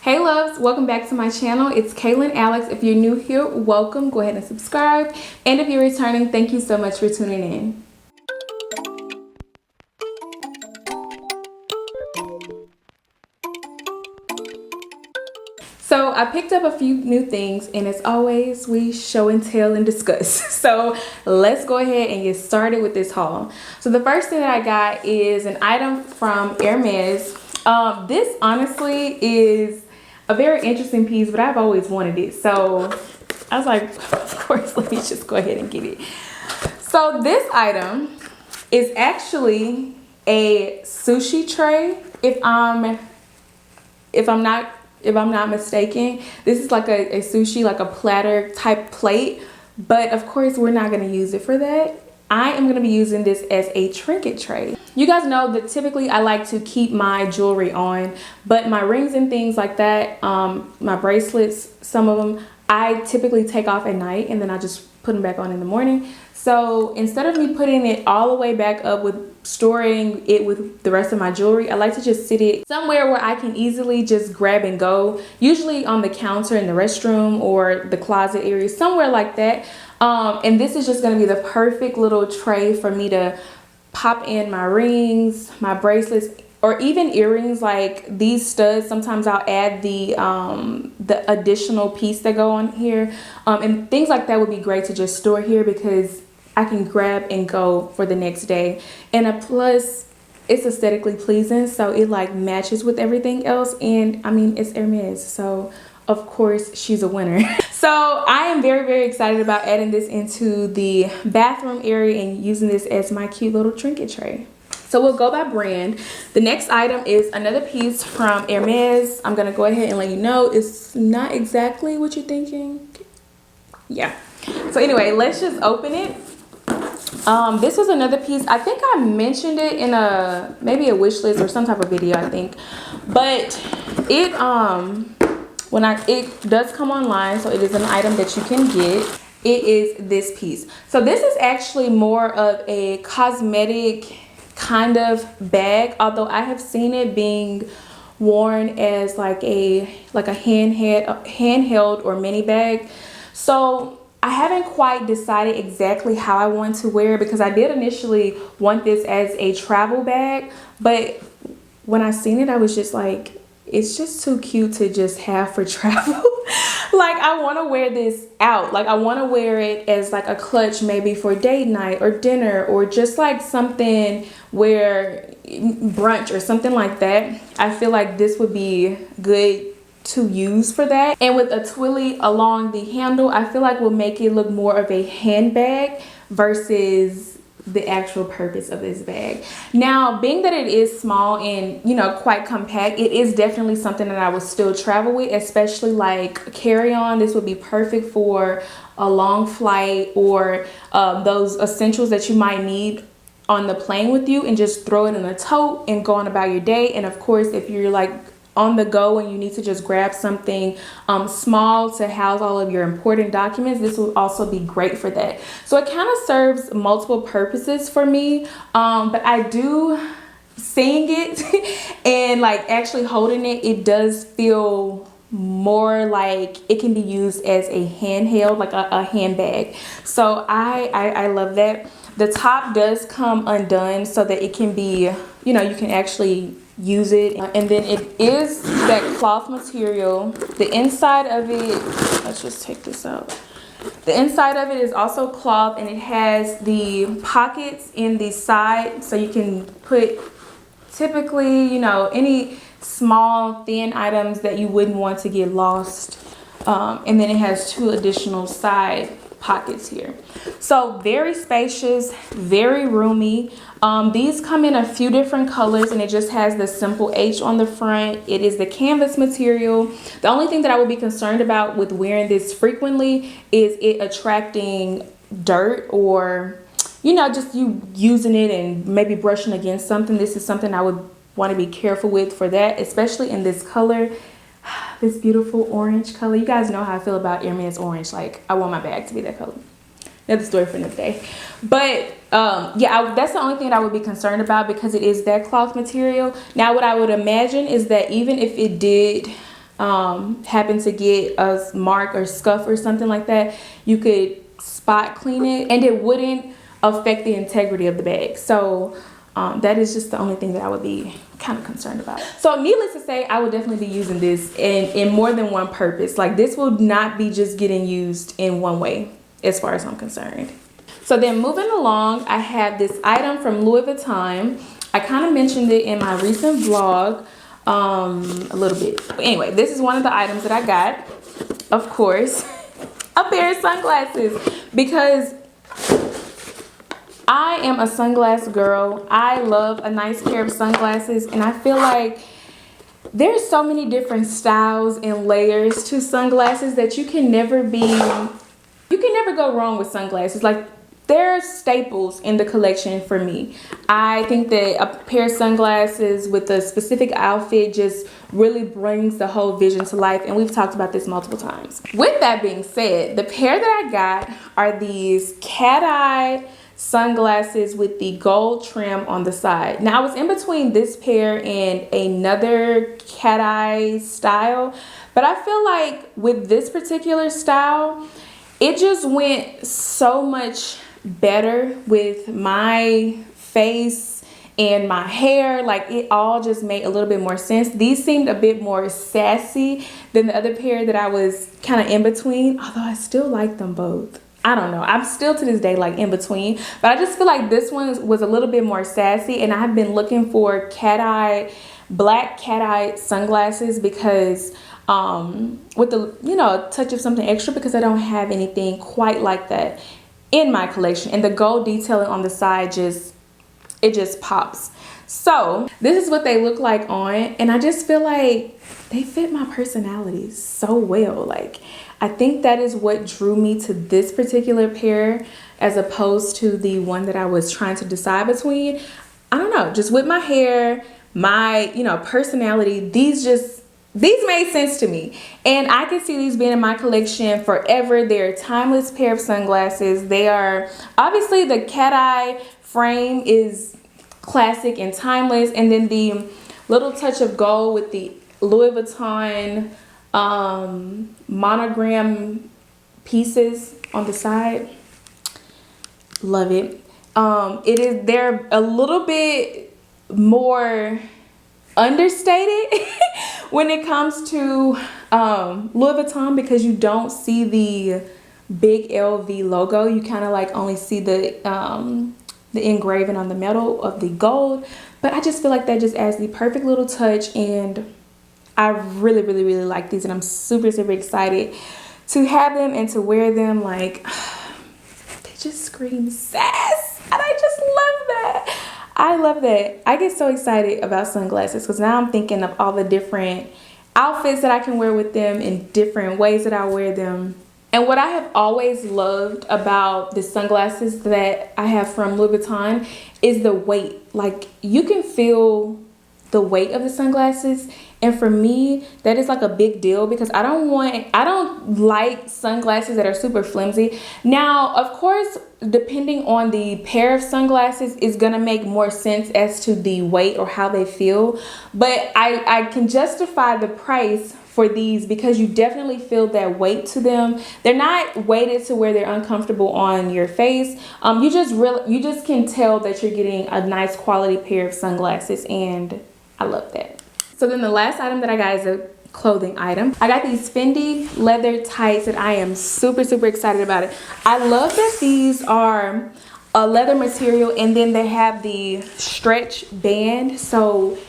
Hey loves, welcome back to my channel. It's Kaylan Alex. If you're new here, welcome. Go ahead and subscribe. And if you're returning, thank you so much for tuning in. So I picked up a few new things, and as always, we show and tell and discuss. So let's go ahead and get started with this haul. So the first thing that I got is an item from Hermes. This honestly is a very interesting piece, but I've always wanted it. So I was like, of course, let me just go ahead and get it. So this item is actually a sushi tray. If I'm not mistaken, this is like a sushi, like a platter type plate, but of course we're not going to use it for that. I am going to be using this as a trinket tray. You guys know that typically I like to keep my jewelry on, but my rings and things like that, my bracelets, some of them, I typically take off at night and then I just put them back on in the morning. So instead of me putting it all the way back up with storing it with the rest of my jewelry, I like to just sit it somewhere where I can easily just grab and go, usually on the counter in the restroom or the closet area, somewhere like that. And this is just going to be the perfect little tray for me to pop in my rings, my bracelets, or even earrings. Like these studs, sometimes I'll add the additional piece that go on here, and things like that would be great to just store here because I can grab and go for the next day. And plus, it's aesthetically pleasing, so it like matches with everything else. And I mean, it's Hermes, so of course she's a winner. So I am very excited about adding this into the bathroom area and using this as my cute little trinket tray. So we'll go by brand. The next item is another piece from Hermes. I'm gonna go ahead and let you know it's not exactly what you're thinking. Yeah. So anyway, let's just open it. This was another piece. I think I mentioned it in maybe a wish list or some type of video, I think. But it it does come online, so it is an item that you can get. It is this piece. So this is actually more of a cosmetic kind of bag, although I have seen it being worn as like a handheld or mini bag. So I haven't quite decided exactly how I want to wear it because I did initially want this as a travel bag, but when I seen it, I was just like, it's just too cute to just have for travel. Like I want to wear this out. Like I want to wear it as like a clutch, maybe for date night or dinner, or just like something where brunch or something like that. I feel like this would be good to use for that. And with a twilly along the handle, I feel like will make it look more of a handbag versus the actual purpose of this bag. Now, being that it is small and, you know, quite compact, it is definitely something that I would still travel with, especially like carry-on. This would be perfect for a long flight or those essentials that you might need on the plane with you, and just throw it in a tote and go on about your day. And of course, if you're like on the go and you need to just grab something small to house all of your important documents, this will also be great for that. So it kind of serves multiple purposes for me, but I do, seeing it and like actually holding it, it does feel more like it can be used as a handheld, like a handbag. So I love that. The top does come undone so that it can be, you know, you can actually use it. And then it is that cloth material. The inside of it, let's just take this out. The inside of it is also cloth, and it has the pockets in the side, so you can put typically, you know, any small thin items that you wouldn't want to get lost. And then it has two additional side pockets here. So very spacious, very roomy. These come in a few different colors, and it just has the simple H on the front. It is the canvas material. The only thing that I would be concerned about with wearing this frequently is it attracting dirt, or, you know, just you using it and maybe brushing against something. This is something I would want to be careful with for that, especially in this color. This beautiful orange color. You guys know how I feel about Hermes orange. Like, I want my bag to be that color. Another story for another day. But yeah, that's the only thing that I would be concerned about because it is that cloth material. Now, what I would imagine is that even if it did happen to get a mark or scuff or something like that, you could spot clean it and it wouldn't affect the integrity of the bag. So that is just the only thing that I would be kind of concerned about. So needless to say, I would definitely be using this in more than one purpose. Like, this will not be just getting used in one way as far as I'm concerned. So then moving along, I have this item from Louis Vuitton. I kind of mentioned it in my recent vlog a little bit. But anyway, this is one of the items that I got. Of course, a pair of sunglasses, because I am a sunglass girl. I love a nice pair of sunglasses, and I feel like there's so many different styles and layers to sunglasses that you can never go wrong with sunglasses. Like, they're staples in the collection for me. I think that a pair of sunglasses with a specific outfit just really brings the whole vision to life, and we've talked about this multiple times. With that being said, the pair that I got are these cat-eye sunglasses with the gold trim on the side. Now, I was in between this pair and another cat-eye style, but I feel like with this particular style, it just went so much better with my face and my hair. Like, it all just made a little bit more sense. These seemed a bit more sassy than the other pair that I was kind of in between, although I still like them both. I don't know, I'm still to this day like in between, but I just feel like this one was a little bit more sassy, and I've been looking for black cat-eye sunglasses because with the, you know, touch of something extra, because I don't have anything quite like that in my collection, and the gold detailing on the side just pops. So this is what they look like on, and I just feel like they fit my personality so well. Like, I think that is what drew me to this particular pair as opposed to the one that I was trying to decide between. I don't know, just with my hair, my, you know, personality, these made sense to me, and I can see these being in my collection forever. They're a timeless pair of sunglasses. They are, obviously the cat-eye frame is classic and timeless, and then the little touch of gold with the Louis Vuitton monogram pieces on the side. Love it. They're a little bit more understated when it comes to Louis Vuitton, because you don't see the big LV logo. You kind of like only see the engraving on the metal of the gold, but I just feel like that just adds the perfect little touch, and I really, really, really like these, and I'm super, super excited to have them and to wear them. Like, they just scream sass, and I just love that. I love that. I get so excited about sunglasses because now I'm thinking of all the different outfits that I can wear with them and different ways that I wear them. And what I have always loved about the sunglasses that I have from Louis Vuitton is the weight. Like, you can feel the weight of the sunglasses, and for me that is like a big deal, because I don't like sunglasses that are super flimsy. Now, of course, depending on the pair of sunglasses is gonna make more sense as to the weight or how they feel, but I can justify the price for these because you definitely feel that weight to them. They're not weighted to where they're uncomfortable on your face. You just can tell that you're getting a nice quality pair of sunglasses, and I love that. So then the last item that I got is a clothing item. I got these Fendi leather tights, and I am super, super excited about it. I love that these are a leather material, and then they have the stretch band, so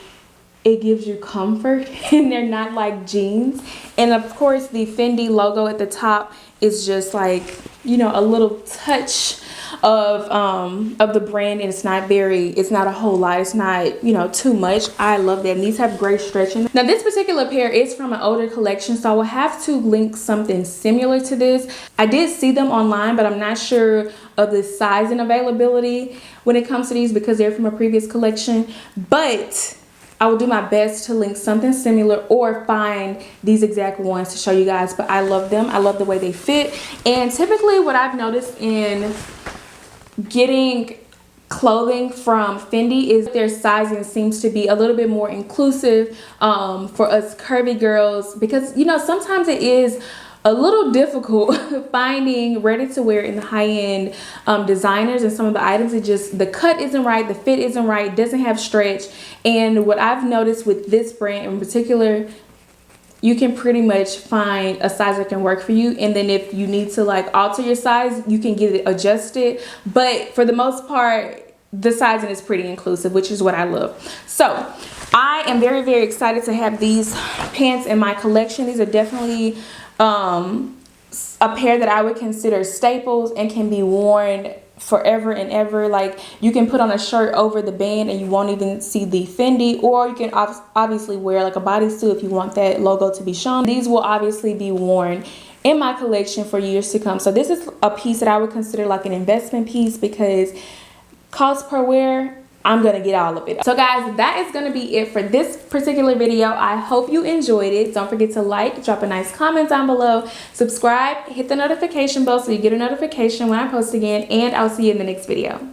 it gives you comfort, and they're not like jeans. And of course, the Fendi logo at the top is just like, you know, a little touch of the brand, and it's not a whole lot. It's not, you know, too much. I love that. And these have great stretching. Now, this particular pair is from an older collection, so I will have to link something similar to this. I did see them online, but I'm not sure of the size and availability when it comes to these because they're from a previous collection. But I will do my best to link something similar or find these exact ones to show you guys. But I love them. I love the way they fit. And typically what I've noticed in getting clothing from Fendi is their sizing seems to be a little bit more inclusive for us curvy girls, because you know sometimes it is a little difficult finding ready to wear in the high-end designers, and some of the items, it just, the cut isn't right, the fit isn't right, doesn't have stretch. And what I've noticed with this brand in particular, you can pretty much find a size that can work for you, and then if you need to like alter your size, you can get it adjusted. But for the most part, the sizing is pretty inclusive, which is what I love. So I am very, very excited to have these pants in my collection. These are definitely a pair that I would consider staples and can be worn forever and ever. Like, you can put on a shirt over the band and you won't even see the Fendi, or you can obviously wear like a bodysuit if you want that logo to be shown. These will obviously be worn in my collection for years to come. So this is a piece that I would consider like an investment piece, because cost per wear, I'm gonna get all of it. So guys, that is gonna be it for this particular video. I hope you enjoyed it. Don't forget to like, drop a nice comment down below, subscribe, hit the notification bell so you get a notification when I post again, and I'll see you in the next video.